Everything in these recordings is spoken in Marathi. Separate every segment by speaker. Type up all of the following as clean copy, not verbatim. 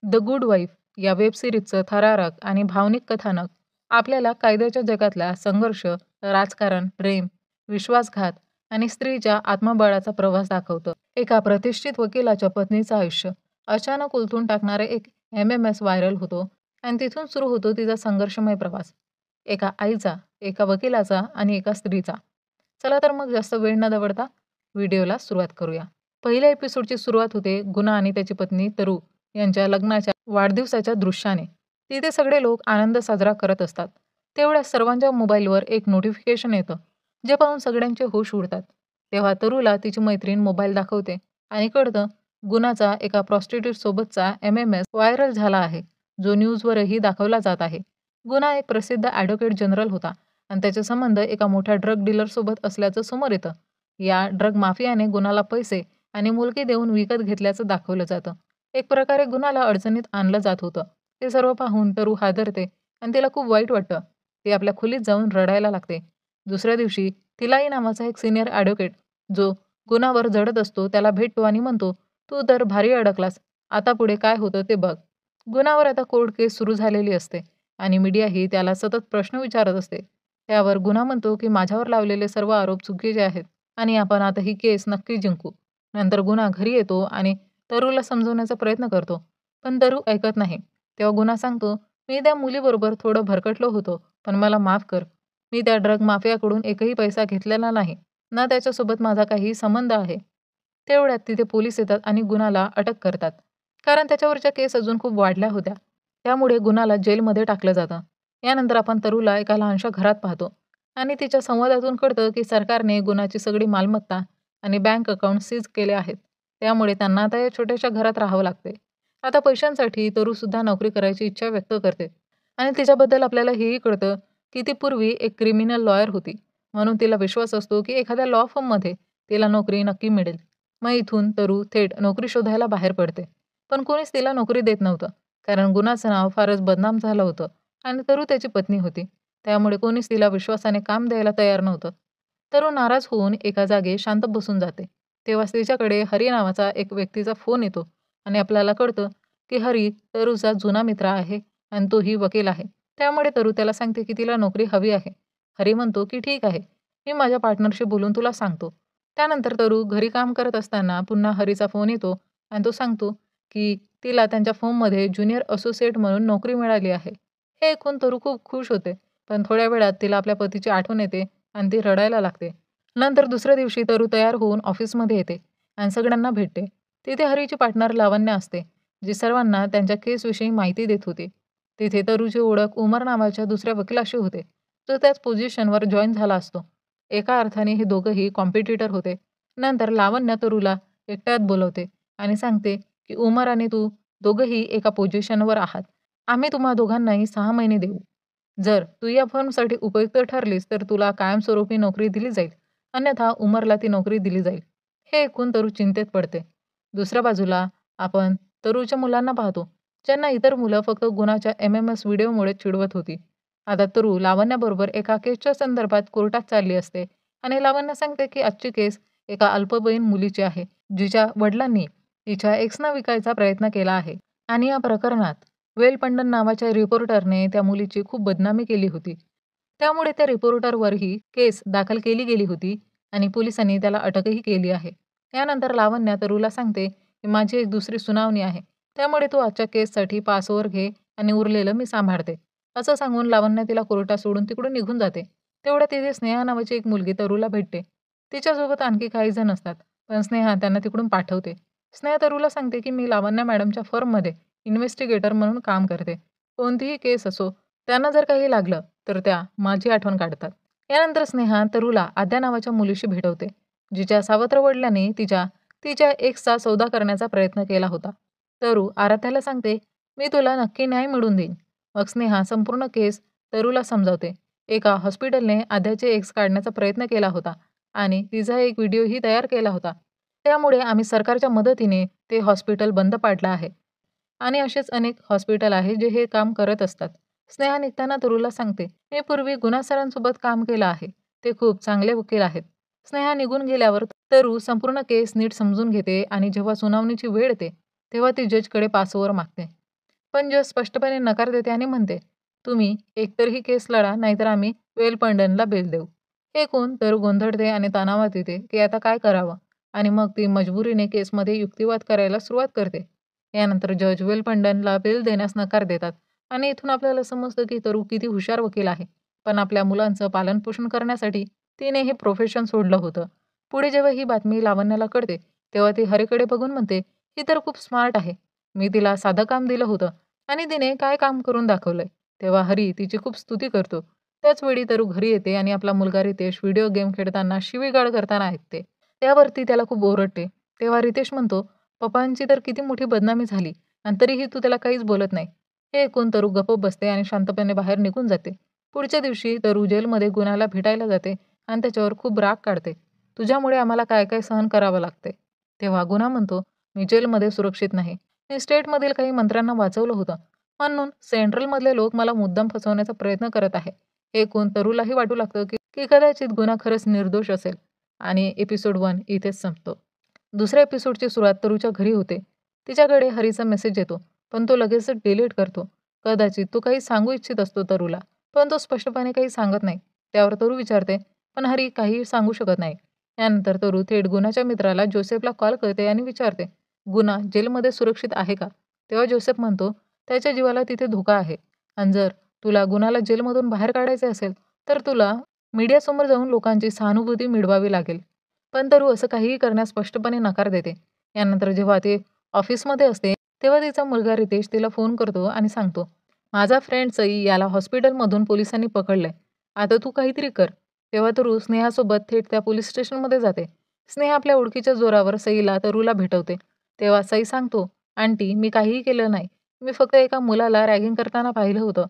Speaker 1: द गुड वाईफ या वेब सिरीजचं थरारक आणि भावनिक कथानक आपल्याला कायद्याच्या जगातला संघर्ष, राजकारण, प्रेम, विश्वासघात आणि स्त्रीच्या आत्मबळाचा प्रवास दाखवतं. एका प्रतिष्ठित वकिलाच्या पत्नीचं आयुष्य अचानक उलथून टाकणारे एक MMS व्हायरल होतो आणि तिथून सुरू होतो तिचा संघर्षमय प्रवास. एका आईचा, एका वकिलाचा आणि एका स्त्रीचा. चला तर मग जास्त वेळ न दवडता व्हिडिओला सुरुवात करूया. पहिल्या एपिसोडची सुरुवात होते गुना आणि त्याची पत्नी तरू यांच्या लग्नाच्या वाढदिवसाच्या दृश्याने. तिथे सगळे लोक आनंद साजरा करत असतात. तेवढ्यात सर्वांच्या मोबाईलवर एक नोटिफिकेशन येतं, जे पाहून सगळ्यांचे होश उडतात. तेव्हा तरूला तिची मैत्रीण मोबाईल दाखवते आणि कळतं गुनाचा एका प्रॉस्टिट्यूट सोबतचा MMS व्हायरल झाला आहे, जो न्यूजवरही दाखवला जात आहे. गुना एक प्रसिद्ध ॲडव्होकेट जनरल होता आणि त्याचे संबंध एका मोठ्या ड्रग डीलर सोबत असल्याचं समोर येतं. या ड्रग माफियाने गुनाला पैसे आणि मुलगी देऊन विकत घेतल्याचं दाखवलं जातं. एक प्रकारे गुनाला अडचणीत आणलं जात होतं. ते सर्व पाहून तरू हादरते आणि तिला खूप वाईट वाटतं. ती आपल्या खोलीत जाऊन रडायला लागते. दुसऱ्या दिवशी तिलाई नावाचा एक सिनियर ॲडव्होकेट, जो गुनावर जडत असतो, त्याला भेटतो आणि म्हणतो, तू तर भारी अडकलास. आता पुढे काय होतं ते बघ. गुनावर आता कोर्ट केस सुरू झालेली असते आणि मीडियाही त्याला सतत प्रश्न विचारत असते. त्यावर गुना म्हणतो की माझ्यावर लावलेले सर्व आरोप चुकीचे आहेत आणि आपण आता ही केस नक्की जिंकू. नंतर गुना घरी येतो आणि तरूला समजवण्याचा प्रयत्न करतो, पण तरू ऐकत नाही. तेव्हा गुना सांगतो, मी त्या मुलीबरोबर थोडं भरकटलो होतो, पण मला माफ कर. मी त्या ड्रग माफियाकडून एकही पैसा घेतलेला नाही, ना त्याच्यासोबत माझा काही संबंध आहे. तेवढ्यात तिथे पोलीस येतात आणि गुनाला अटक करतात, कारण त्याच्यावरच्या केस अजून खूप वाढल्या होत्या. त्यामुळे गुनाला जेलमध्ये टाकलं जातं. यानंतर आपण तरूला एका लहानशा घरात पाहतो आणि तिच्या संवादातून कळतं की सरकारने गुनाची सगळी मालमत्ता आणि बँक अकाउंट सीज केले आहेत. त्यामुळे त्यांना आता या छोट्याशा घरात राहावं लागते. आता पैशांसाठी तरूसुद्धा नोकरी करायची इच्छा व्यक्त करते आणि तिच्याबद्दल आपल्याला हेही कळतं की ती पूर्वी एक क्रिमिनल लॉयर होती. म्हणून तिला विश्वास असतो की एखाद्या लॉ फर्ममध्ये तिला नोकरी नक्की मिळेल. मग इथून तरू थेट नोकरी शोधायला बाहेर पडते. पण कोणीच तिला नोकरी देत नव्हतं, कारण गुनाचं नाव फारच बदनाम झालं होतं आणि तरू त्याची पत्नी होती. त्यामुळे कोणीच तिला विश्वासाने काम द्यायला तयार नव्हतं. तरू नाराज होऊन एका जागी शांत बसून जाते. तेव्हा तिच्याकडे हरी नावाचा एक व्यक्तीचा फोन येतो आणि आपल्याला कळतं की हरी तरूचा जुना मित्र आहे आणि तोही वकील आहे. त्यामुळे तरू त्याला सांगते की तिला नोकरी हवी आहे. हरी म्हणतो की ठीक आहे, मी माझ्या पार्टनरशी बोलून तुला सांगतो. त्यानंतर तरू घरी काम करत असताना पुन्हा हरीचा फोन येतो आणि तो सांगतो की तिला त्यांच्या फर्ममध्ये ज्युनियर असोसिएट म्हणून नोकरी मिळाली आहे. हे ऐकून तरू खूप खुश होते, पण थोड्या वेळात तिला आपल्या पतीची आठवण येते आणि ती रडायला लागते. नंतर दुसऱ्या दिवशी तरू तयार होऊन ऑफिसमध्ये येते आणि सगळ्यांना भेटते. तिथे हरीची पार्टनर लावण्य असते, जी सर्वांना त्यांच्या केसविषयी माहिती देत होती. तिथे तरूची ओळख उमर नावाच्या दुसऱ्या वकिलाशी होते, जो त्याच पोझिशनवर जॉईन झाला असतो. एका अर्थाने हे दोघंही कॉम्पिटिटर होते. नंतर लावण्य तरूला एकट्यात बोलवते आणि सांगते की उमर आणि तू दोघंही एका पोझिशनवर आहात. आम्ही तुम्हा दोघांनाही 6 महिने देऊ. जर तू या फर्मसाठी उपयुक्त ठरलीस तर तुला कायमस्वरूपी नोकरी दिली जाईल, अन्यथा उमरला ती नोकरी दिली जाईल. हे ऐकून तरू चिंतेत पडते. दुसऱ्या बाजूला आपण तरूच्या मुलांना पाहतो, ज्यांना इतर मुलं फक्त गुणाच्या MMS व्हिडिओमुळे चिडवत होती. आता तरू लावण्याबरोबर एका केसच्या संदर्भात कोर्टात चालली असते आणि लावण्य सांगते की आजची केस एका अल्पवयीन मुलीची आहे, जिच्या वडिलांनी तिच्या एक्सना विकायचा प्रयत्न केला आहे आणि या प्रकरणात वेल पंडन नावाच्या रिपोर्टरने त्या मुलीची खूप बदनामी केली होती. त्यामुळे त्या रिपोर्टरवरही केस दाखल केली गेली होती आणि पोलिसांनी त्याला अटकही केली आहे. यानंतर लावण्य तरूला सांगते की माझी एक दुसरी सुनावणी आहे, त्यामुळे तू आजच्या केससाठी पास ओव्हर घे आणि उरलेलं मी सांभाळते. असं सांगून लावण्य तिला कोर्टात सोडून तिकडून निघून जाते. तेवढ्या तिथे स्नेहा नावाची एक मुलगी तरूला भेटते. तिच्यासोबत आणखी काही जण असतात, पण स्नेहा त्यांना तिकडून पाठवते. स्नेहा तरूला सांगते की मी लावण्य मॅडमच्या फर्ममध्ये इन्व्हेस्टिगेटर म्हणून काम करते. कोणतीही केस असो, त्यांना जर काही लागलं तर त्या माझी आठवण काढतात. यानंतर स्नेहा तरूला आद्या नावाच्या मुलीशी भेटवते, जिच्या सावत्र वडिलांनी तिच्या तिच्या एक्सचा सौदा करण्याचा प्रयत्न केला होता. तरू आराध्याला सांगते, मी तुला नक्की न्याय मिळवून देईन. मग स्नेहा संपूर्ण केस तरूला समजावते. एका हॉस्पिटलने आद्याचे एक्स काढण्याचा प्रयत्न केला होता आणि तिचा एक व्हिडिओही तयार केला होता. त्यामुळे आम्ही सरकारच्या मदतीने ते हॉस्पिटल बंद पाडलं आहे आणि असेच अनेक हॉस्पिटल आहे जे हे काम करत असतात. स्नेहा निघताना तरूला सांगते, मी पूर्वी गुना सरांसोबत काम केलं आहे. ते खूप चांगले वकील आहेत. स्नेहा निघून गेल्यावर तरू संपूर्ण केस नीट समजून घेते आणि जेव्हा सुनावणीची वेळ येते, तेव्हा ती जजकडे पासओव्हर मागते. पण जज स्पष्टपणे नकार देते आणि म्हणते, तुम्ही एकतर ही केस लढा नाहीतर आम्ही वेलपंडनला बेल देऊ. हे ऐकून तरू गोंधळते आणि तणावात येते की आता काय करावं, आणि मग ती मजबुरीने केसमध्ये युक्तिवाद करायला सुरुवात करते. यानंतर जज वेलपंडनला बेल देण्यास नकार देतात आणि इथून आपल्याला समजतं की तरू किती हुशार वकील आहे. पण आपल्या मुलांचं पालनपोषण करण्यासाठी तिने हे प्रोफेशन सोडलं होतं. पुढे जेव्हा ही बातमी लावण्याला कळते, तेव्हा ती हरीकडे बघून म्हणते, ही तर खूप स्मार्ट आहे. मी तिला साधं काम दिलं होतं आणि तिने काय काम करून दाखवलंय. तेव्हा हरी तिची खूप स्तुती करतो. त्याच वेळी तरू घरी येते आणि आपला मुलगा रितेश व्हिडिओ गेम खेळताना शिवीगाळ करताना ऐकते. त्यावरती त्याला खूप ओरडते. तेव्हा रितेश म्हणतो, पप्पांची तर किती मोठी बदनामी झाली आणि तरीही तू त्याला काहीच बोलत नाही. हे ऐकून तरू गप्प बसते आणि शांतपणे बाहेर निघून जाते. पुढच्या दिवशी तरू जेलमध्ये गुन्हाला भेटायला जाते आणि त्याच्यावर खूप राग काढते. तुझ्यामुळे आम्हाला काय काय सहन करावं लागते. तेव्हा गुन्हा म्हणतो, मी जेलमध्ये सुरक्षित नाही. मी स्टेटमधील काही मंत्र्यांना वाचवलं होतं, म्हणून सेंट्रलमधले लोक मला मुद्दाम फसवण्याचा प्रयत्न करत आहे. हे ऐकून तरूलाही वाटू लागतं की की कदाचित गुन्हा खरंच निर्दोष असेल. आणि एपिसोड 1 इथेच संपतो. दुसऱ्या एपिसोडची सुरुवात तरूच्या घरी होते. तिच्याकडे हरीचा मेसेज येतो, पण तो लगेचच डिलीट करतो. कदाचित तो काही सांगू इच्छित असतो तरूला, पण तो स्पष्टपणे काही सांगत नाही. त्यावर तरू विचारते, पण हरी काहीही सांगू शकत नाही. यानंतर तरू थेट गुनाच्या मित्राला जोसेफला कॉल करते आणि विचारते, गुना जेलमध्ये सुरक्षित आहे का? तेव्हा जोसेफ म्हणतो, त्याच्या जीवाला तिथे धोका आहे आणि जर तुला गुनाला जेलमधून बाहेर काढायचे असेल, तर तुला मीडियासमोर जाऊन लोकांची सहानुभूती मिळवावी लागेल. पण तरू असं काहीही करण्यास स्पष्टपणे नकार देते. यानंतर जेव्हा ते ऑफिसमध्ये असते, तेव्हा तिचा मुलगा रितेश तिला फोन करतो आणि सांगतो, माझा फ्रेंड सई याला हॉस्पिटलमधून पोलिसांनी पकडलंय. आता तू काहीतरी कर. तेव्हा तरू स्नेहासोबत थेट त्या पोलीस स्टेशनमध्ये जाते. स्नेहा आपल्या ओळखीच्या जोरावर सईला तरूला भेटवते. तेव्हा सई सांगतो, आंटी मी काहीही केलं नाही. मी फक्त एका मुलाला रॅगिंग करताना पाहिलं होतं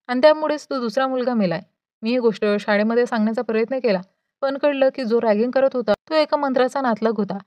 Speaker 1: आणि त्यामुळेच तो दुसरा मुलगा मेलाय. मी ही गोष्ट शाळेमध्ये सांगण्याचा प्रयत्न केला, पण कळलं की जो रॅगिंग करत होता तो एका मंत्र्याचा नातलग होता.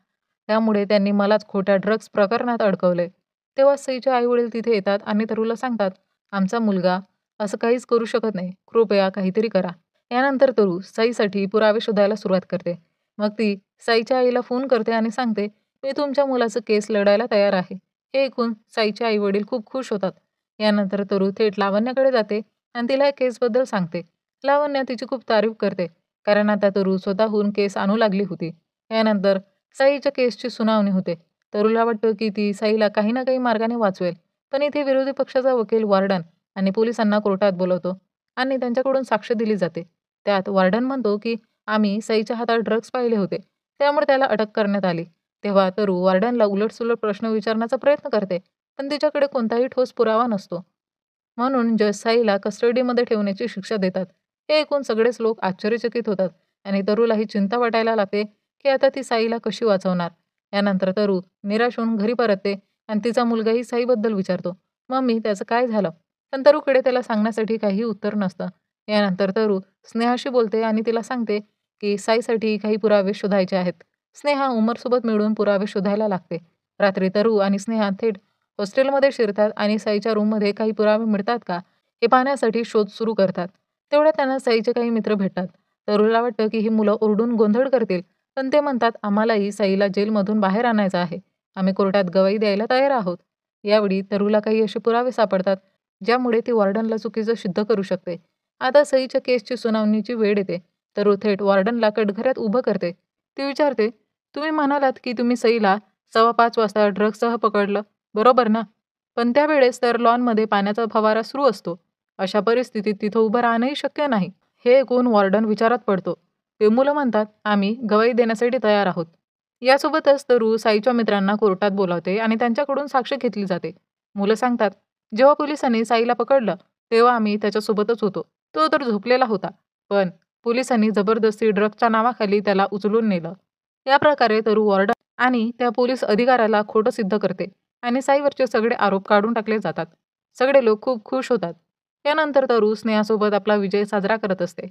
Speaker 1: त्यामुळे त्यांनी मलाच खोट्या ड्रग्ज प्रकरणात अडकवले. तेव्हा सईचे आई-वडील तिथे येतात आणि तरूला सांगतात, आमचा मुलगा असं काहीच करू शकत नाही. कृपया काहीतरी करा. यानंतर तरू सईसाठी पुरावे शोधायला सुरुवात करते. मग ती सईच्या आईला फोन करते आणि सांगते, मी तुमच्या मुलाचं केस लढायला तयार आहे. हे ऐकून साईचे आई-वडील खूप खुश होतात. यानंतर तरू थेट लावण्याकडे जाते आणि तिला या केसबद्दल सांगते. लावण्या तिची खूप तारीफ करते, कारण आता तरू स्वतःहून केस आणू लागली होती. यानंतर साईच्या केसची सुनावणी होते. तरूला वाटतं की ती साईला काही ना काही मार्गाने वाचवेल, पण इथे विरोधी पक्षाचा वकील वॉर्डन आणि पोलिसांना कोर्टात बोलवतो आणि त्यांच्याकडून साक्ष दिली जाते. त्यात वॉर्डन म्हणतो की आम्ही सईच्या हातात ड्रग्ज पाहिले होते, त्यामुळे त्याला अटक करण्यात आली. तेव्हा तरू वॉर्डनला उलटसुलट प्रश्न विचारण्याचा प्रयत्न करते, पण तिच्याकडे कोणताही ठोस पुरावा नसतो. म्हणून जज साईला कस्टडीमध्ये ठेवण्याची शिक्षा देतात. हे ऐकून सगळेच लोक आश्चर्यचकित होतात आणि तरूलाही चिंता वाटायला लागते की आता ती साईला कशी वाचवणार. यानंतर तरू निराश होऊन घरी परतते आणि तिचा मुलगाही साईबद्दल विचारतो, मम्मी त्याचं काय झालं? पण तरूकडे त्याला सांगण्यासाठी काही उत्तर नसतं. यानंतर तरू स्नेहाशी बोलते आणि तिला सांगते की साईसाठी काही पुरावे शोधायचे आहेत. स्नेहा उमरसोबत मिळून पुरावे शोधायला लागते. रात्री तरू आणि स्नेहा थेट हॉस्टेलमध्ये शिरतात आणि साईच्या रूममध्ये काही पुरावे मिळतात का हे पाहण्यासाठी शोध सुरू करतात. तेवढ्यात त्यांना साईचे काही मित्र भेटतात. तरूला वाटतं की ही मुलं ओरडून गोंधळ करतील, पण ते म्हणतात, आम्हालाही साईला जेलमधून बाहेर आणायचं आहे. आम्ही कोर्टात गवाही द्यायला तयार आहोत. यावेळी तरूला काही असे पुरावे सापडतात, ज्यामुळे ती वॉर्डनला चुकीचं सिद्ध करू शकते. आता सईच्या केसची सुनावणीची वेळ येते. तरू थेट वॉर्डनला कटघऱ्यात उभं करते. ती विचारते, तुम्ही म्हणालात की तुम्ही सईला 5:15 वाजता ड्रग्जसह पकडलं, बरोबर ना? पण त्यावेळेस तर लॉनमध्ये पाण्याचा फवारा सुरू असतो. अशा परिस्थितीत तिथं उभं राहणंही शक्य नाही. हे ऐकून वॉर्डन विचारात पडतो. ते मुलं म्हणतात, आम्ही गवाही देण्यासाठी तयार आहोत. यासोबतच तरू साईच्या मित्रांना कोर्टात बोलावते आणि त्यांच्याकडून साक्ष घेतली जाते. मुलं सांगतात, जेव्हा पोलिसांनी साईला पकडलं, तेव्हा आम्ही त्याच्यासोबतच होतो. तो तर झोपलेला होता. पण पोलिसांनी जबरदस्ती ड्रग्जच्या नावाखाली त्याला उचलून नेलं. या प्रकारे तरू वॉर्डन आणि त्या पोलीस अधिकाऱ्याला खोटं सिद्ध करते आणि साईवरचे सगळे आरोप काढून टाकले जातात. सगळे लोक खूप खुश होतात. त्यानंतर तरू स्नेहासोबत आपला विजय साजरा करत असते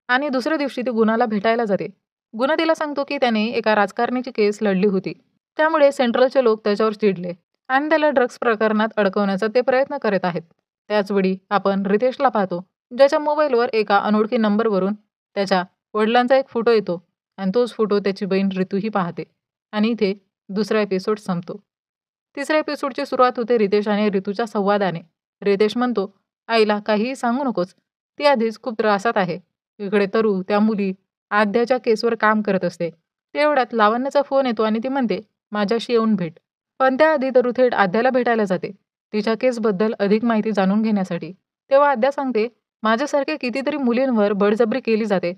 Speaker 1: आणि दुसऱ्या दिवशी ती गुणाला भेटायला जाते. गुणा तिला सांगतो की त्याने एका राजकारण्याची केस लढली होती. त्यामुळे सेंट्रलचे लोक त्याच्यावर चिडले आणि त्याला ड्रग्ज प्रकरणात अडकवण्याचा ते प्रयत्न करत आहेत. त्याचवेळी आपण रितेशला पाहतो, ज्याच्या मोबाईलवर एका अनोळखी नंबरवरून त्याच्या वडिलांचा एक फोटो येतो आणि तोच फोटो त्याची बहीण रितूही पाहते. आणि इथे दुसरा एपिसोड संपतो. तिसऱ्या एपिसोडची सुरुवात होते रितेश आणि रितूच्या संवादाने. रितेश म्हणतो, आईला काहीही सांगू नकोस, ती आधीच खूप त्रासात आहे. इकडे तरू त्या मुली आद्याच्या केसवर काम करत असते. तेवढ्यात लावण्याचा फोन येतो आणि ती म्हणते, माझ्याशी येऊन भेट. पण त्याआधी तरू थेट आद्याला भेटायला जाते, तिच्या केसबद्दल अधिक माहिती जाणून घेण्यासाठी. तेव्हा आद्या सांगते, माझ्यासारख्या कितीतरी मुलींवर बळजबरी केली जाते,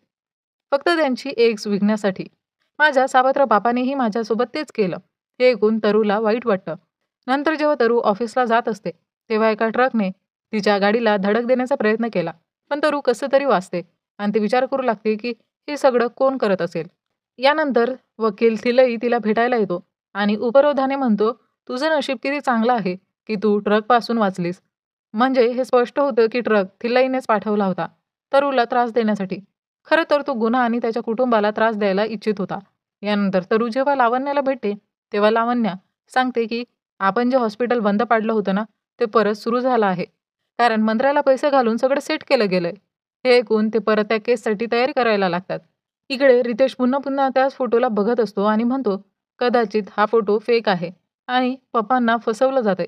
Speaker 1: फक्त त्यांची एग्ज विकण्यासाठी. माझ्या सावत्र बापानेही माझ्यासोबत तेच केलं. हे ऐकून तरूला वाईट वाटतं. नंतर जेव्हा तरू ऑफिसला जात असते, तेव्हा एका ट्रकने तिच्या गाडीला धडक देण्याचा प्रयत्न केला. पण तरू कसं तरी वाचते आणि ती विचार करू लागते की हे सगळं कोण करत असेल. यानंतर वकील थिलई तिला भेटायला येतो आणि उपरोधाने म्हणतो, तुझं नशीब किती चांगलं आहे की तू ट्रकपासून वाचलीस. म्हणजे हे स्पष्ट होतं की ट्रक थिल्लईनेच पाठवला होता तरूला त्रास देण्यासाठी. खरं तर तो गुन्हा आणि त्याच्या कुटुंबाला त्रास द्यायला इच्छित होता. यानंतर तरू जेव्हा लावण्याला भेटते, तेव्हा लावण्या सांगते की आपण जे हॉस्पिटल बंद पाडलं होतं ना, ते परत सुरू झालं आहे. कारण मंत्र्याला पैसे घालून सगळं सेट केलं गेलंय. हे ऐकून ते परत त्या केससाठी तयारी करायला लागतात. इकडे रितेश पुन्हा पुन्हा त्याच फोटोला बघत असतो आणि म्हणतो, कदाचित हा फोटो फेक आहे आणि पप्पांना फसवलं जातंय.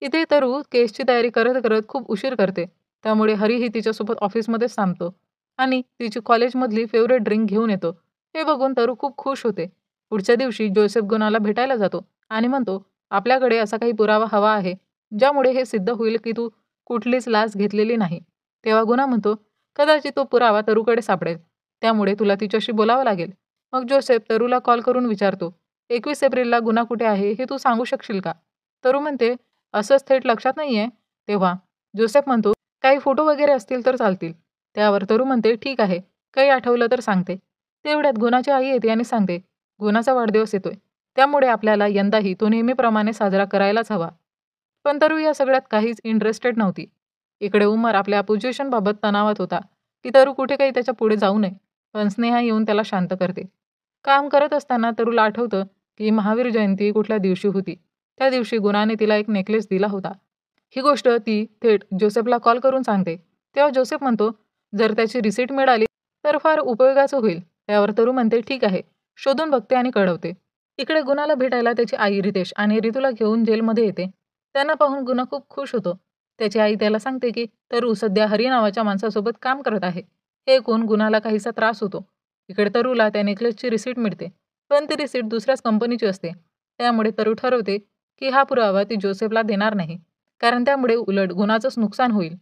Speaker 1: इथे तरू केसची तयारी करत करत खूप उशीर करते. त्यामुळे हरीही तिच्यासोबत ऑफिसमध्येच थांबतो आणि तिची कॉलेजमधली फेवरेट ड्रिंक घेऊन येतो. हे बघून तरू खूप खुश होते. पुढच्या दिवशी जोसेफ गुनाला भेटायला जातो आणि म्हणतो, आपल्याकडे असा काही पुरावा हवा आहे ज्यामुळे हे सिद्ध होईल की तू कुठलीच लाच घेतलेली नाही. तेव्हा गुना म्हणतो, कदाचित तो पुरावा तरूकडे सापडेल, त्यामुळे तुला तिच्याशी बोलावं लागेल. मग जोसेफ तरूला कॉल करून विचारतो, 21 एप्रिलला गुना कुठे आहे हे तू सांगू शकशील का? तरू म्हणते, असंच थेट लक्षात नाहीये. तेव्हा जोसेफ म्हणतो, काही फोटो वगैरे असतील तर चालतील. त्यावर तरू म्हणते, ठीक आहे, काही आठवलं तर सांगते. तेवढ्यात गुनाची आई येते आणि सांगते, गुनाचा वाढदिवस येतोय, त्यामुळे आपल्याला यंदाही तो नेहमीप्रमाणे साजरा करायलाच हवा. पण तरू या सगळ्यात काहीच इंटरेस्टेड नव्हती. इकडे उमर आपल्या पोझिशनबाबत तणावात होता की तरू कुठे काही त्याच्या पुढे जाऊ नये. पण स्नेहा येऊन त्याला शांत करते. काम करत असताना तरूला आठवतं की महावीर जयंती कुठल्या दिवशी होती. त्या दिवशी गुणाने तिला एक नेकलेस दिला होता. ही गोष्ट ती थेट जोसेफला कॉल करून सांगते. तेव्हा जोसेफ म्हणतो, जर त्याची रिसीट मिळाली तर फार उपयोगाचं होईल. त्यावर तरू म्हणते, ठीक आहे, शोधून बघते आणि कळवते. इकडे गुणाला भेटायला त्याची आई रितेश आणि रितूला घेऊन जेलमध्ये येते. त्यांना पाहून गुना खूप खुश होतो. त्याची आई त्याला सांगते की तरू सध्या हरी नावाच्या माणसासोबत काम करत आहे. हे ऐकून गुणाला काहीसा त्रास होतो. इकडे तरूला त्या नेकलेसची रिसीट मिळते, पण ती रिसीट दुसऱ्याच कंपनीची असते. त्यामुळे तरू ठरवते की हा पुरावा ती जोसेफला देणार नाही, कारण त्यामुळे उलट गुणाचंच नुकसान होईल.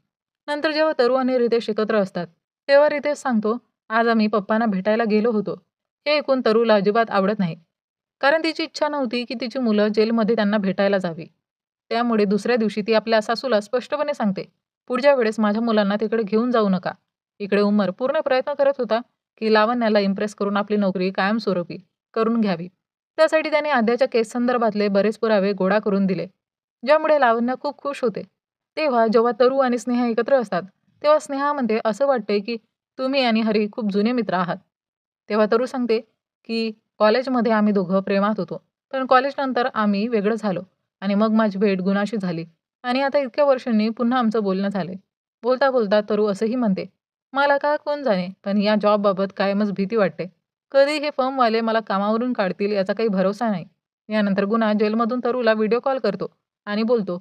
Speaker 1: नंतर जेव्हा तरू आणि रितेश एकत्र असतात, तेव्हा रितेश सांगतो, आज आम्ही पप्पांना भेटायला गेलो होतो. हे ऐकून तरूला अजिबात आवडत नाही, कारण तिची इच्छा नव्हती की तिची मुलं जेलमध्ये त्यांना भेटायला जावी. त्यामुळे दुसऱ्या दिवशी ती आपल्या सासूला स्पष्टपणे सांगते, पुढच्या वेळेस माझ्या मुलांना तिकडे घेऊन जाऊ नका. इकडे उमर पूर्ण प्रयत्न करत होता की लावण्याला इम्प्रेस करून आपली नोकरी कायमस्वरूपी करून घ्यावी. त्यासाठी त्याने आद्याच्या केस संदर्भातले बरेच पुरावे गोळा करून दिले, ज्यामुळे लावण्य खूप खुश होते. तेव्हा जेव्हा तरू आणि स्नेहा एकत्र असतात, तेव्हा स्नेहा म्हणते, असं वाटतंय की तुम्ही आणि हरी खूप जुने मित्र आहात. तेव्हा तरू सांगते की कॉलेजमध्ये आम्ही दोघं प्रेमात होतो, पण कॉलेजनंतर आम्ही वेगळं झालो आणि मग माझी भेट गुणाशी झाली आणि आता इतक्या वर्षांनी पुन्हा आमचं बोलणं झालंय. बोलता बोलता तरू असंही म्हणते, मला का कोण जाणे, पण या जॉबबाबत कायमच भीती वाटते. कधी हे फर्मवाले मला कामावरून काढतील याचा काही भरोसा नाही. यानंतर गुन्हा जेलमधून तरूला व्हिडिओ कॉल करतो आणि बोलतो,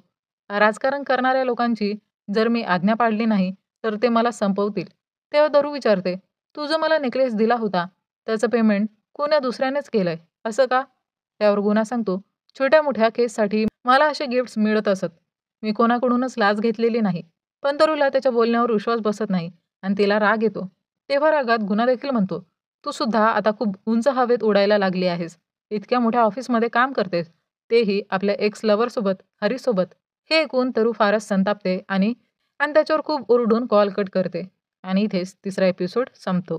Speaker 1: राजकारण करणाऱ्या लोकांची जर मी आज्ञा पाळली नाही तर ते मला संपवतील. तेव्हा तरू विचारते, तू जो मला नेकलेस दिला होता त्याचं पेमेंट कोण्या दुसऱ्यानेच केलंय, असं का? त्यावर गुन्हा सांगतो, छोट्या मोठ्या केससाठी मला असे गिफ्ट्स मिळत असत. मी कोणाकडूनच लाच घेतलेली नाही. पण तरूला त्याच्या बोलण्यावर विश्वास बसत नाही आणि तिला राग येतो. तेव्हा रागात गुन्हा देखील म्हणतो, तू सुद्धा आता खूप उंच हवेत उडायला लागली आहेस. इतक्या मोठ्या ऑफिसमध्ये काम करतेस, तेही आपल्या एक्स लव्हरसोबत, हरीसोबत. हे ऐकून तरू फारच संतापते आणि आणि त्याच्यावर खूप ओरडून कॉल कट करते. आणि इथेच तिसरा एपिसोड संपतो.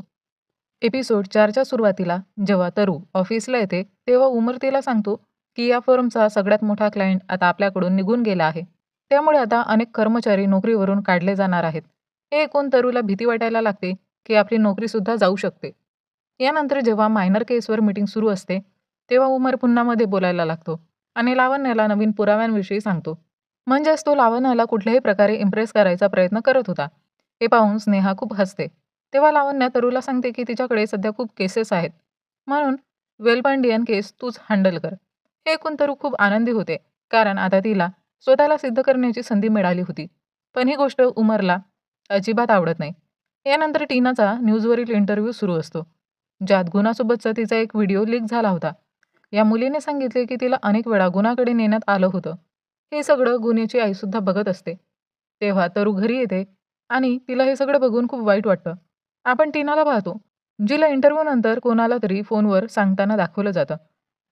Speaker 1: एपिसोड 4च्या सुरुवातीला जेव्हा तरू ऑफिसला येते, तेव्हा उमर तिला सांगतो की या फर्मचा सगळ्यात मोठा क्लायंट आता आपल्याकडून निघून गेला आहे. त्यामुळे आता अनेक कर्मचारी नोकरीवरून काढले जाणार आहेत. हे ऐकून तरूला भीती वाटायला लागते की आपली नोकरीसुद्धा जाऊ शकते. यानंतर जेव्हा मायनर केसवर मीटिंग सुरू असते, तेव्हा उमर पुन्हा मध्ये बोलायला लागतो आणि लावण्याला नवीन पुराव्यांविषयी सांगतो. म्हणजेच तो लावण्याला कुठल्याही प्रकारे इम्प्रेस करायचा प्रयत्न करत होता. हे पाहून स्नेहा खूप हसते. तेव्हा लावण्य तरूला सांगते की तिच्याकडे सध्या खूप केसेस आहेत, म्हणून वेल्पांडियन केस तूच हँडल कर. हे ऐकून तरू खूप आनंदी होते, कारण आता तिला स्वतःला सिद्ध करण्याची संधी मिळाली होती. पण ही गोष्ट उमरला अजिबात आवडत नाही. यानंतर टीनाचा न्यूजवरील इंटरव्ह्यू सुरू असतो, ज्यात गुणासोबतचा तिचा एक व्हिडिओ लीक झाला होता. या मुलीने सांगितले की तिला अनेक वेळा गुणाकडे नेण्यात आलं होतं. हे सगळं गुन्ह्याची आईसुद्धा बघत असते. तेव्हा तरू घरी येते आणि तिला हे सगळं बघून खूप वाईट वाटतं. आपण टीनाला पाहतो, जिला इंटरव्ह्यू नंतर कोणाला तरी फोनवर सांगताना दाखवलं जातं.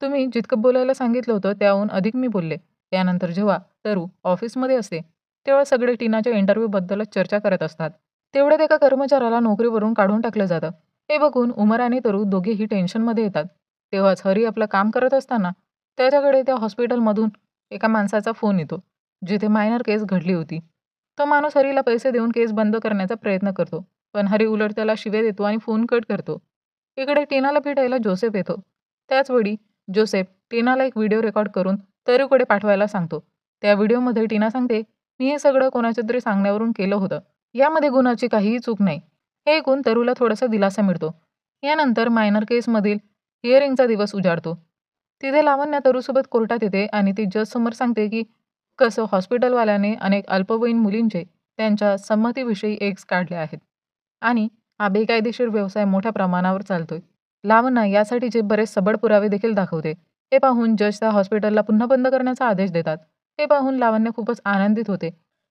Speaker 1: तुम्ही जितकं बोलायला सांगितलं होतं त्याहून अधिक मी बोलले. त्यानंतर जेव्हा तरू ऑफिसमध्ये असते, तेव्हा सगळे टीनाच्या इंटरव्ह्यूबद्दलच चर्चा करत असतात. तेवढ्यात एका कर्मचाऱ्याला नोकरीवरून काढून टाकलं जातं. हे बघून उमर आणि तरू दोघेही टेन्शनमध्ये येतात. तेव्हाच हरी आपलं काम करत असताना त्याच्याकडे त्या हॉस्पिटलमधून एका माणसाचा फोन येतो, जिथे मायनर केस घडली होती. तो माणूस हरीला पैसे देऊन केस बंद करण्याचा प्रयत्न करतो, पण हरी उलट त्याला शिव्या देतो आणि फोन कट करतो. इकडे टीनाला भेटायला जोसेफ येतो. त्याचवेळी जोसेफ टीनाला एक व्हिडिओ रेकॉर्ड करून तरूकडे पाठवायला सांगतो. त्या व्हिडिओमध्ये टीना सांगते, मी हे सगळं कोणाच्या तरी सांगण्यावरून केलं होतं. यामध्ये गुणाची काहीही चूक नाही. हे ऐकून तरूला थोडासा दिलासा मिळतो. यानंतर मायनर केसमधील हिअरिंगचा दिवस उजाडतो. तिथे लावण्या तरूसोबत कोर्टात येते आणि ती जजसमोर सांगते की कसं हॉस्पिटलवाल्याने अनेक अल्पवयीन मुलींचे त्यांच्या संमतीविषयी एग्ज काढले आहेत आणि हा बेकायदेशीर व्यवसाय मोठ्या प्रमाणावर चालतोय. लावण्या यासाठीचे बरेच सबळ पुरावे देखील दाखवते. हे पाहून जज त्या हॉस्पिटलला पुन्हा बंद करण्याचा आदेश देतात. हे पाहून लावण्य खूपच आनंदित होते.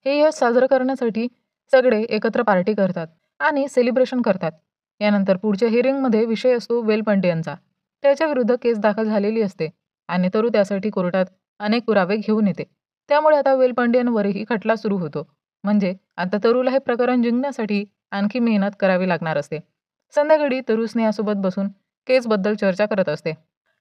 Speaker 1: हे यश साजरं करण्यासाठी सगळे एकत्र पार्टी करतात आणि सेलिब्रेशन करतात. यानंतर पुढच्या हिअरिंगमध्ये विषय असतो वेल पंड्यांचा. त्याच्या विरुद्ध केस दाखल झालेली असते आणि तरू त्यासाठी कोर्टात अनेक पुरावे घेऊन येते. त्यामुळे आता वेल पंड्यांवरही खटला सुरू होतो. म्हणजे आता तरूला हे प्रकरण जिंकण्यासाठी आणखी मेहनत करावी लागणार असते. संध्याकाळी तरू स्नेहासोबत बसून केसबद्दल चर्चा करत असते.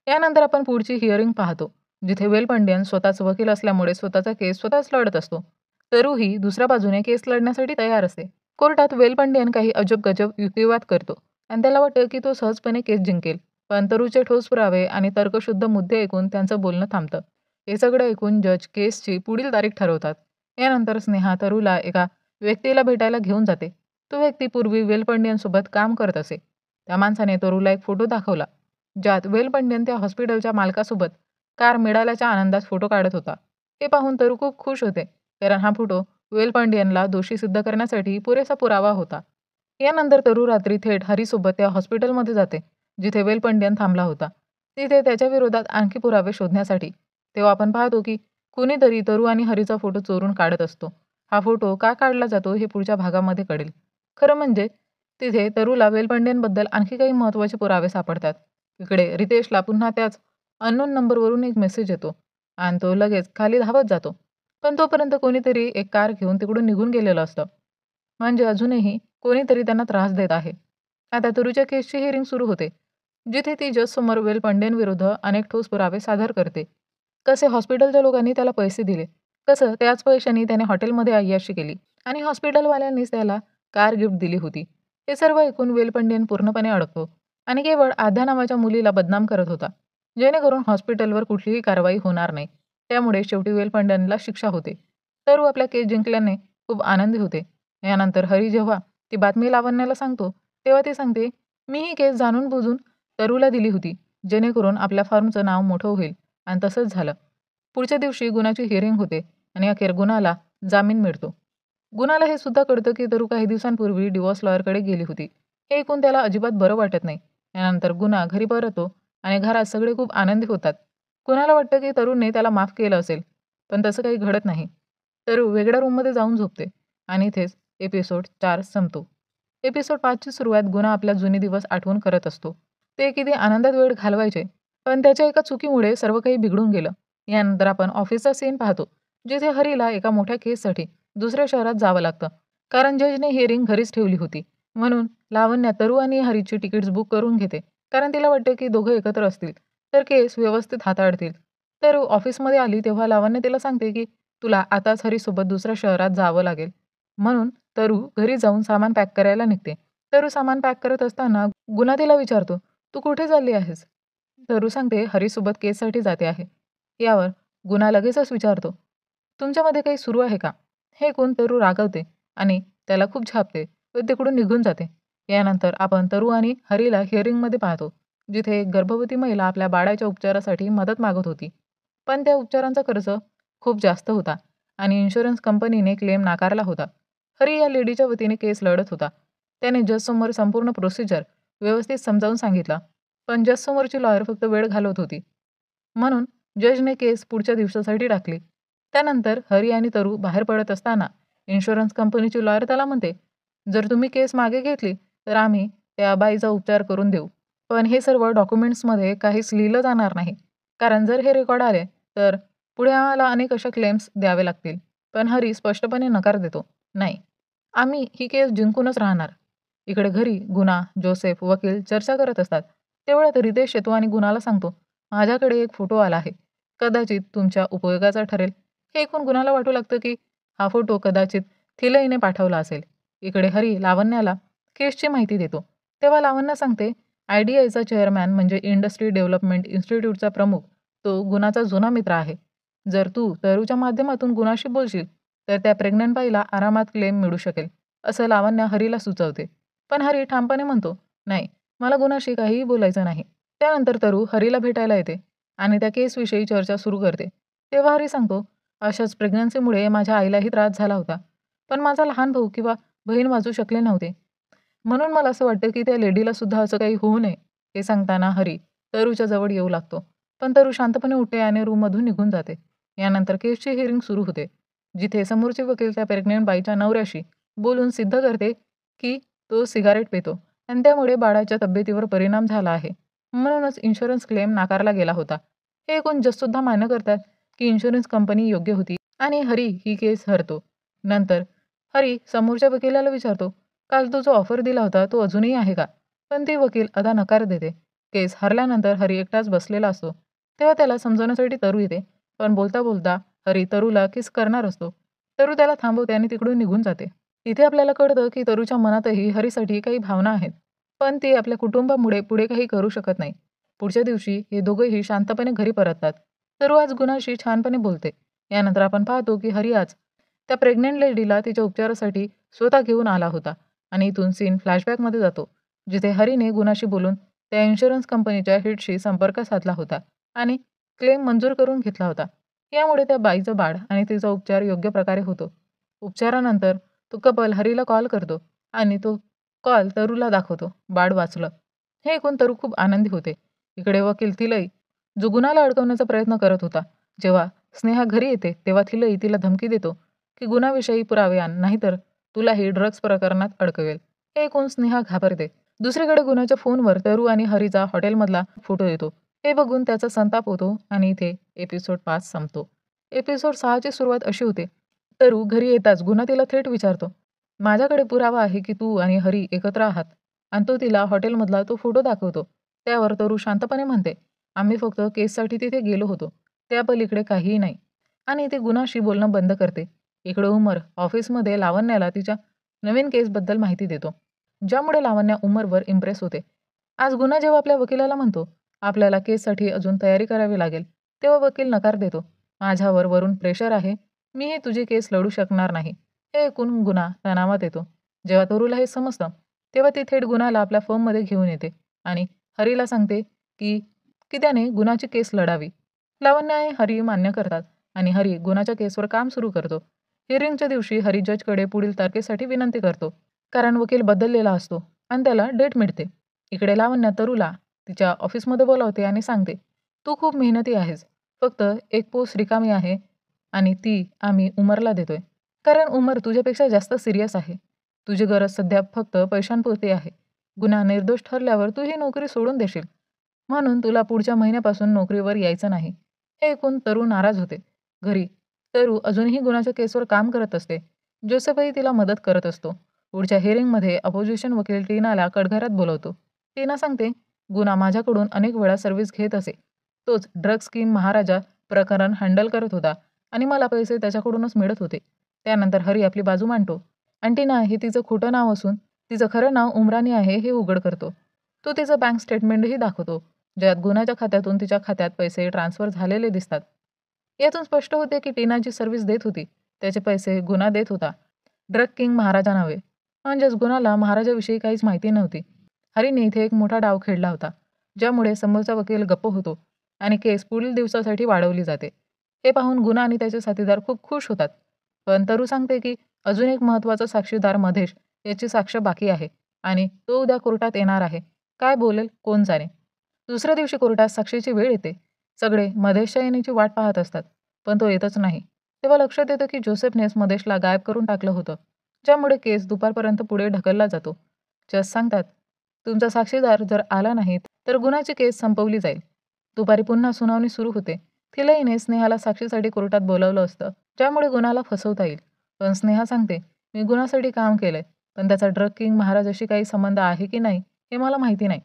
Speaker 1: यानंतर आपण पुढची हिअरिंग पाहतो, जिथे वेल पंड्यन स्वतःच वकील असल्यामुळे स्वतःचा केस स्वतःच लढत असतो. तरूही दुसऱ्या बाजूने केस लढण्यासाठी तयार असते. कोर्टात वेल पंड्यन काही अजब-गजब युक्तिवाद करतो आणि त्याला वाटतं की तो सहजपणे केस जिंकेल. पण तरूचे ठोस पुरावे आणि तर्कशुद्ध मुद्दे ऐकून त्यांचं बोलणं थांबतं. हे सगळं ऐकून जज केसची पुढील तारीख ठरवतात. यानंतर स्नेहा तरूला एका व्यक्तीला भेटायला घेऊन जाते. तो व्यक्ती पूर्वी वेल पंड्यनसोबत काम करत असे. त्या माणसाने तरूला एक फोटो दाखवला, ज्यात वेल पंड्यन त्या हॉस्पिटलच्या मालकासोबत कार मिळाल्याच्या आनंदात फोटो काढत होता. हे पाहून तरू खूप खुश होते, कारण हा फोटो वेल पंड्यनला दोषी सिद्ध करण्यासाठी पुरेसा पुरावा होता. यानंतर तरू रात्री थेट हरीसोबत त्या हॉस्पिटलमध्ये जाते, जिथे वेल पंड्यन थांबला होता. तिथे त्याच्या विरोधात आणखी पुरावे शोधण्यासाठी. तेव्हा आपण पाहतो की कुणीतरी तरू आणि हरीचा फोटो चोरून काढत असतो. हा फोटो का काढला जातो हे पुढच्या भागामध्ये कळेल. खरं म्हणजे तिथे तरूला वेल पंड्यनबद्दल आणखी काही महत्त्वाचे पुरावे सापडतात. इकडे रितेशला पुन्हा त्याच अननोन नंबरवरून एक मेसेज येतो आणि तो लगेच खाली धावत जातो. पण तोपर्यंत कोणीतरी एक कार घेऊन तिकडून निघून गेलेलं असतं. म्हणजे अजूनही कोणीतरी त्यांना त्रास देत आहे. आता तरूच्या केसची हिअरिंग सुरू होते, जिथे ती जजसमोर वेल पंड्यनविरुद्ध अनेक ठोस पुरावे सादर करते. कसे हॉस्पिटलच्या लोकांनी त्याला पैसे दिले, कसं त्याच पैशांनी त्याने हॉटेलमध्ये अय्याशी केली आणि हॉस्पिटलवाल्यांनीच त्याला कार गिफ्ट दिली होती. हे सर्व ऐकून वेल पंड्यन पूर्णपणे अडकतो आणि केवळ आद्या नावाच्या मुलीला बदनाम करत होता, जेणेकरून हॉस्पिटलवर कुठलीही कारवाई होणार नाही. त्यामुळे शेवटी वेल पंड्यनला शिक्षा होते. तरू आपला केस जिंकल्याने खूप आनंदी होते. यानंतर हरी जेव्हा ती बातमी लावण्याला सांगतो, तेव्हा ती सांगते, मी ही केस जाणून बुजून तरूला दिली होती, जेणेकरून आपल्या फर्मचं नाव मोठं होईल. आणि तसंच झालं. पुढच्या दिवशी गुणाची हिअरिंग होते आणि अखेर गुणाला जामीन मिळतो. गुणाला हे सुद्धा कळतं की तरू काही दिवसांपूर्वी डिव्होर्स लॉयरकडे गेली होती. हे ऐकून त्याला अजिबात बरं वाटत नाही. यानंतर गुणा घरी परततो आणि घरात सगळे खूप आनंदी होतात. गुणाला वाटतं की तरूने त्याला माफ केलं असेल, पण तसं काही घडत नाही. तरू वेगळ्या रूममध्ये जाऊन झोपते आणि इथेच एपिसोड 4 संपतो. एपिसोड 5 ची सुरुवात गुणा आपला जुने दिवस आठवून करत असतो. ते किती आनंदात वेळ घालवायचे, पण त्याच्या एका चुकीमुळे सर्व काही बिघडून गेलं. यानंतर आपण ऑफिसचा सीन पाहतो, जिथे हरीला एका मोठ्या केससाठी दुसऱ्या शहरात जावं लागतं. कारण जजने हिअरिंग घरीच ठेवली होती. म्हणून लावण्या तरू आणि हरीची तिकीट्स बुक करून घेते. कारण तिला वाटतं की दोघं एकत्र असतील तर केस व्यवस्थित हाताळतील. तरू ऑफिसमध्ये आली तेव्हा लावण्य तिला सांगते की तुला आताच हरीसोबत दुसऱ्या शहरात जावं लागेल. म्हणून तरू घरी जाऊन सामान पॅक करायला निघते. तरू सामान पॅक करत असताना गुणा तिला विचारतो, तू कुठे चालली आहेस? तरू सांगते, हरीसोबत केससाठी जाते आहे. यावर गुणा लगेचच विचारतो, तुमच्यामध्ये काही सुरू आहे का? हे ऐकून तरू रागवते आणि त्याला खूप झापते व तिकडून निघून जाते. यानंतर आपण तरू आणि हरीला हिअरिंगमध्ये पाहतो, जिथे एक गर्भवती महिला आपल्या बाळाच्या उपचारासाठी मदत मागत होती. पण त्या उपचारांचा खर्च खूप जास्त होता आणि इन्शुरन्स कंपनीने क्लेम नाकारला होता. हरी या लेडीच्या वतीने केस लढत होता. त्याने जजसमोर संपूर्ण प्रोसिजर व्यवस्थित समजावून सांगितला, पण जजसमोरची लॉयर फक्त वेळ घालवत होती. म्हणून जजने केस पुढच्या दिवसासाठी टाकली. त्यानंतर हरी आणि तरू बाहेर पडत असताना इन्शुरन्स कंपनीची लॉयर त्याला म्हणते, जर तुम्ही केस मागे घेतली तर आम्ही त्या बाईचा उपचार करून देऊ. पण हे सर्व डॉक्युमेंट्समध्ये काहीच लिहिलं जाणार नाही. कारण जर हे रेकॉर्ड आले तर पुढे आम्हाला अनेक अशा क्लेम्स द्यावे लागतील. पण हरी स्पष्टपणे नकार देतो. नाही, आम्ही ही केस जिंकूनच राहणार. इकडे घरी गुना, जोसेफ, वकील चर्चा करत असतात. तेवढ्यात रितेश येतो आणि गुणाला सांगतो, माझ्याकडे एक फोटो आला आहे. कदाचित तुमच्या उपयोगाचा ठरेल. हे ऐकून गुणाला वाटू लागतं की हा फोटो कदाचित थिलईने पाठवला असेल. इकडे हरी लावण्याला केसची माहिती देतो. तेव्हा लावण्य सांगते, IDIचा चेअरमॅन म्हणजे इंडस्ट्री डेव्हलपमेंट इन्स्टिट्यूटचा प्रमुख तो गुणाचा जुना मित्र आहे. जर तू तरूच्या माध्यमातून गुणाशी बोलशील तर त्या प्रेग्नंट बाईला आरामात क्लेम मिळू शकेल, असं लावण्य हरीला सुचवते. पण हरी ठामपणे म्हणतो, नाही, मला गुणाशी काहीही बोलायचं नाही. त्यानंतर तरू हरीला भेटायला येते आणि त्या केसविषयी चर्चा सुरू करते. तेव्हा हरी सांगतो, अशाच प्रेग्नन्सीमुळे माझ्या आईलाही त्रास झाला होता. पण माझा लहान भाऊ किंवा बहीण वाचू शकले नव्हते. म्हणून मला असं वाटतं की त्या लेडीला सुद्धा असं काही होऊ नये. हे सांगताना हरी तरूच्या जवळ येऊ लागतो. पण तरू शांतपणे उठते आणि रूममधून निघून जाते. यानंतर केसची हिअरिंग सुरू होते, जिथे समोरचे वकील त्या प्रेग्नंट बाईच्या नवऱ्याशी बोलून सिद्ध करते की तो सिगारेट पितो आणि त्यामुळे बाळाच्या तब्येतीवर परिणाम झाला आहे. म्हणूनच इन्शुरन्स क्लेम नाकारला गेला होता. हे ऐकून जजसुद्धा मान्य करतात की इन्शुरन्स कंपनी योग्य होती आणि हरी ही केस हरतो. नंतर हरी समोरच्या वकिलाला विचारतो, काल तो जो ऑफर दिला होता तो अजूनही आहे का? पण ती वकील आता नकार देते. केस हरल्यानंतर हरी एकटाच बसलेला असतो. तेव्हा त्याला समजवण्यासाठी तरू येते. पण बोलता बोलता हरी तरूला किस करणार असतो. तरू त्याला थांबवते आणि तिकडून निघून जाते. इथे आपल्याला कळतं की तरूच्या मनातही हरीसाठी काही भावना आहेत. पण ती आपल्या कुटुंबामुळे पुढे काही करू शकत नाही. पुढच्या दिवशी हे दोघंही शांतपणे घरी परततात. तरू आज गुणाशी छानपणे बोलते. यानंतर आपण पाहतो की हरी आज त्या प्रेग्नंट लेडीला तिच्या उपचारासाठी स्वतः घेऊन आला होता आणि इथून सीन फ्लॅशबॅकमध्ये जातो, जिथे हरीने गुणाशी बोलून त्या इन्शुरन्स कंपनीच्या हेडशी संपर्क साधला होता आणि क्लेम मंजूर करून घेतला होता. यामुळे त्या बाईचं बाळ आणि तिचा उपचार योग्य प्रकारे होतो. उपचारानंतर तो कपल हरीला कॉल करतो आणि तो कॉल तरूला दाखवतो. बाळ वाचलं. हे ऐकून तरू खूप आनंदी होते. इकडे वकील थिलई, जो गुणाला अडकवण्याचा प्रयत्न करत होता, जेव्हा स्नेहा घरी येते तेव्हा थिलई तिला धमकी देतो की गुन्ह्याविषयी पुरावे आण, नाहीतर तुलाही ड्रग्ज प्रकरणात अडकवेल. हे ऐकून स्नेहा घाबरते. दुसरीकडे गुन्ह्याच्या फोनवर तरू आणि हरीचा हॉटेलमधला फोटो येतो. हे बघून त्याचा संताप होतो आणि इथे एपिसोड 5 संपतो. एपिसोड 6 ची सुरुवात अशी होते. तरू घरी येताच गुन्हा तिला थेट विचारतो, माझ्याकडे पुरावा आहे की तू आणि हरी एकत्र आहात, आणि तो तिला हॉटेलमधला तो फोटो दाखवतो. त्यावर तरू शांतपणे म्हणते, आम्ही फक्त केससाठी तिथे गेलो होतो, त्या पलीकडे काहीही नाही. आणि ती गुणाशी बोलणं बंद करते. इकडे उमर ऑफिसमध्ये लावण्याला तिच्या नवीन केसबद्दल माहिती देतो, ज्यामुळे लावण्या उमरवर इम्प्रेस होते. आज गुन्हा जेव्हा आपल्या वकिलाला म्हणतो, आपल्याला केससाठी अजून तयारी करावी लागेल, तेव्हा वकील नकार देतो. माझ्यावर वरून प्रेशर आहे, मीही तुझी केस लढू शकणार नाही. हे ऐकून गुन्हा तणावात येतो. जेव्हा तरूला हे समजतं, तेव्हा ती थेट गुन्हाला आपल्या फर्ममध्ये घेऊन येते आणि हरीला सांगते की की त्याने गुन्हाची केस लढावी. लावण्य आणि हरी मान्य करतात आणि हरी गुन्हाच्या केसवर काम सुरू करतो. हिअरिंगच्या दिवशी हरी जजकडे पुढील तारखेसाठी विनंती करतो, कारण वकील बदललेला असतो आणि त्याला डेट मिळते. इकडे लावण्य तरूला तिच्या ऑफिसमध्ये बोलावते आणि सांगते, तू खूप मेहनती आहेस. फक्त एक पोस्ट रिकामी आहे आणि ती आम्ही उमरला देतोय. कारण उमर तुझ्यापेक्षा जास्त सिरियस आहे. तुझी गरज सध्या फक्त पैशांपुरती आहे. गुन्हा निर्दोष ठरल्यावर तू ही नोकरी सोडून देशील. म्हणून तुला पुढच्या महिन्यापासून नोकरीवर यायचं नाही. हे ऐकून तरू नाराज होते. घरी तरू अजूनही गुन्हाच्या केसवर काम करत असते. जोसेफही तिला मदत करत असतो. पुढच्या हिअरिंगमध्ये अपोजिशन वकील टीनाला कटघऱ्यात बोलवतो. टीना सांगते, गुन्हा माझ्याकडून अनेक वेळा सर्व्हिस घेत असे. तोच ड्रग्ज किंग महाराजा प्रकरण हँडल करत होता आणि मला पैसे त्याच्याकडूनच मिळत होते. त्यानंतर हरी आपली बाजू मांडतो आणि टीना हे तिचं खोटं नाव असून तिचं खरं नाव उमरानी आहे हे उघड करतो. तो तिचं बँक स्टेटमेंटही दाखवतो, ज्यात गुन्ह्याच्या खात्यातून तिच्या खात्यात पैसे ट्रान्सफर झालेले दिसतात. यातून स्पष्ट होते की टीना जी सर्व्हिस देत होती त्याचे पैसे गुन्हा देत होता, ड्रग किंग महाराजा नव्हे. म्हणजेच गुन्हाला महाराजाविषयी काहीच माहिती नव्हती. हरीने इथे एक मोठा डाव खेळला होता, ज्यामुळे समोरचा वकील गप्प होतो आणि केस पुढील दिवसासाठी वाढवली जाते. हे पाहून गुन्हा आणि त्याचे साथीदार खूप खुश होतात. पण तरू सांगते की अजून एक महत्त्वाचा साक्षीदार मधेश याची साक्ष बाकी आहे आणि तो उद्या कोर्टात येणार आहे. काय बोलेल कोण जाणे. दुसऱ्या दिवशी कोर्टात साक्षीची वेळ येते. सगळे मधेशच्या येण्याची वाट पाहत असतात, पण तो येतच नाही. तेव्हा लक्षात येतं की जोसेफनेच मधेशला गायब करून टाकलं होतं, ज्यामुळे केस दुपारपर्यंत पुढे ढकलला जातो. जज सांगतात, तुमचा साक्षीदार जर आला नाही तर गुन्ह्याची केस संपवली जाईल. दुपारी पुन्हा सुनावणी सुरू होते. थिलईने स्नेहाला साक्षीसाठी कोर्टात बोलावलं असतं, ज्यामुळे गुन्ह्याला फसवता येईल. पण स्नेहा सांगते, मी गुन्ह्यासाठी काम केलंय, पण त्याचा ड्रग किंग महाराजाशी काही संबंध आहे की नाही हे मला माहिती नाही.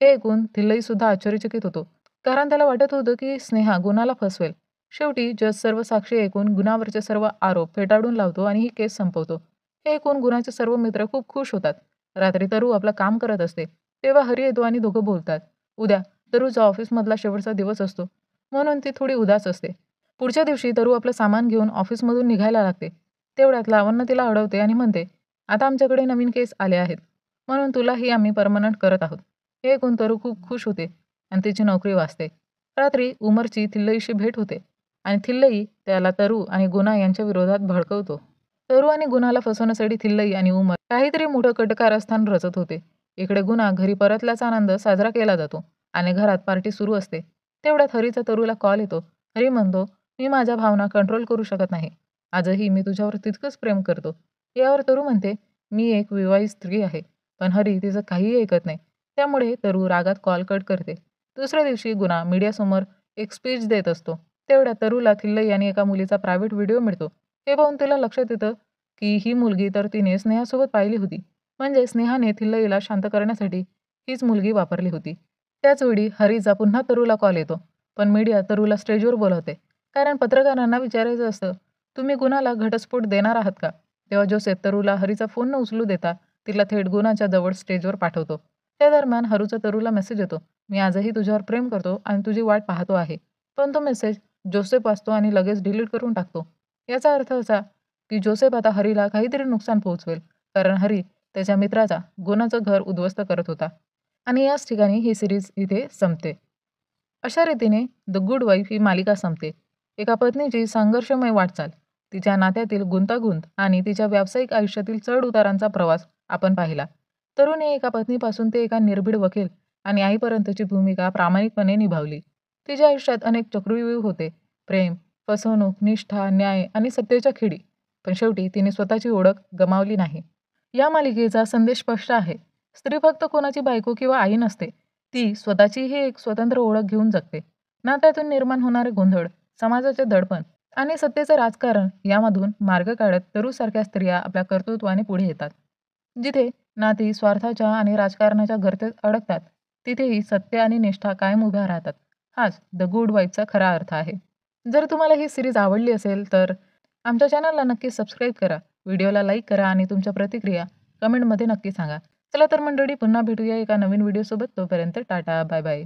Speaker 1: हे ऐकून थिल्लई सुद्धा आश्चर्यचकित होतो, कारण त्याला वाटत होतं की स्नेहा गुन्हाला फसवेल. शेवटी जज सर्व साक्षी ऐकून गुन्ह्यावरचे सर्व आरोप फेटाळून लावतो आणि ही केस संपवतो. हे ऐकून गुन्ह्याचे सर्व मित्र खूप खुश होतात. रात्री तरू आपलं काम करत असते, तेव्हा हरी येतो आणि दोघं बोलतात. उद्या तरूचा ऑफिसमधला शेवटचा दिवस असतो, म्हणून ती थोडी उदास असते. पुढच्या दिवशी तरू आपलं सामान घेऊन ऑफिसमधून निघायला लागते. तेवढ्यात लावण्य तिला अडवते आणि म्हणते, आता आमच्याकडे नवीन केस आले आहेत, म्हणून तुलाही आम्ही परमनंट करत आहोत. हे ऐकून तरू खूप खुश होते आणि तिची नोकरी वाचते. रात्री उमरची थिल्लईशी भेट होते आणि थिल्लई त्याला तरू आणि गुना यांच्या विरोधात भडकवतो. तरू आणि गुनाला फसवण्यासाठी थिल्लई आणि उमर काहीतरी मोठं कटकारस्थान रचत होते. इकडे गुना घरी परतल्याचा आनंद साजरा केला जातो आणि घरात पार्टी सुरू असते. तेवढ्यात हरीचा तरूला कॉल येतो. हरी म्हणतो, मी माझ्या भावना कंट्रोल करू शकत नाही. आजही मी तुझ्यावर तितकंच प्रेम करतो. यावर तरू म्हणते, मी एक विवाहित स्त्री आहे. पण हरी तिचं काहीही ऐकत नाही. त्यामुळे तरू रागात कॉल कट करते. दुसऱ्या दिवशी गुना मीडियासमोर एक स्पीच देत असतो. तेवढ्यात तरूला थिल्लई आणि एका मुलीचा प्रायव्हेट व्हिडिओ मिळतो. हे पाहून तिला लक्षात येतं की ही मुलगी तर तिने स्नेहासोबत पाहिली होती. म्हणजे स्नेहाने थिल्लईला शांत करण्यासाठी हीच मुलगी वापरली होती. त्याचवेळी हरीचा पुन्हा तरूला कॉल येतो. पण मीडिया तरूला स्टेजवर बोलवते, कारण पत्रकारांना विचारायचं असतं, तुम्ही गुनाला घटस्फोट देणार आहात का? तेव्हा जोसेफ तरूला हरीचा फोन न उचलू देता तिला थेट गुनाच्या जवळ स्टेजवर पाठवतो. त्या दरम्यान हरूचा तरूला मेसेज येतो, मी आजही तुझ्यावर प्रेम करतो आणि तुझी वाट पाहतो आहे. पण तो मेसेज जोसेफ वाचतो आणि लगेच डिलीट करून टाकतो. याचा अर्थ असा की जोसेफ आता हरीला काहीतरी नुकसान पोहोचवेल, कारण हरी त्याच्या मित्राचा गुनाचं घर उद्ध्वस्त करत होता. आणि याच ठिकाणी ही सिरीज इथे संपते. अशा रीतीने द गुड वाईफ ही मालिका संपते. एका पत्नीची संघर्षमय वाटचाल, तिच्या नात्यातील गुंतागुंत आणि तिच्या व्यावसायिक आयुष्यातील चढ-उतारांचा प्रवास आपण पाहिला. तरुणीने एका पत्नीपासून ते एका निर्भीड वकील आणि आईपर्यंतची भूमिका प्रामाणिकपणे निभावली. तिच्या आयुष्यात अनेक चक्रव्यूह होते, प्रेम, फसवणूक, निष्ठा, न्याय आणि सत्तेच्या खिडी. पण शेवटी तिने स्वतःची ओळख गमावली नाही. या मालिकेचा संदेश स्पष्ट आहे. स्त्री फक्त कोणाची बायको किंवा आई नसते. ती स्वतःचीही एक स्वतंत्र ओळख घेऊन जगते. नात्यातून निर्माण होणारे गोंधळ, समाजाचे दडपण आणि सत्तेचं राजकारण यामधून मार्ग काढत तरूसारख्या स्त्रिया आपल्या कर्तृत्वाने पुढे येतात. जिथे नाती स्वार्थाच्या आणि राजकारणाच्या गर्तेत अडकतात, तिथेही सत्य आणि निष्ठा कायम उभ्या राहतात. हाच द गुड वाईफचा खरा अर्थ आहे. जर तुम्हाला ही सिरीज आवडली असेल तर आमच्या चॅनलला नक्की सबस्क्राईब करा, व्हिडिओला लाईक करा आणि तुमच्या प्रतिक्रिया कमेंटमध्ये नक्की सांगा. चला तर मंडळी, पुन्हा भेटूया एका नवीन व्हिडिओसोबत. तोपर्यंत टाटा, बाय बाय.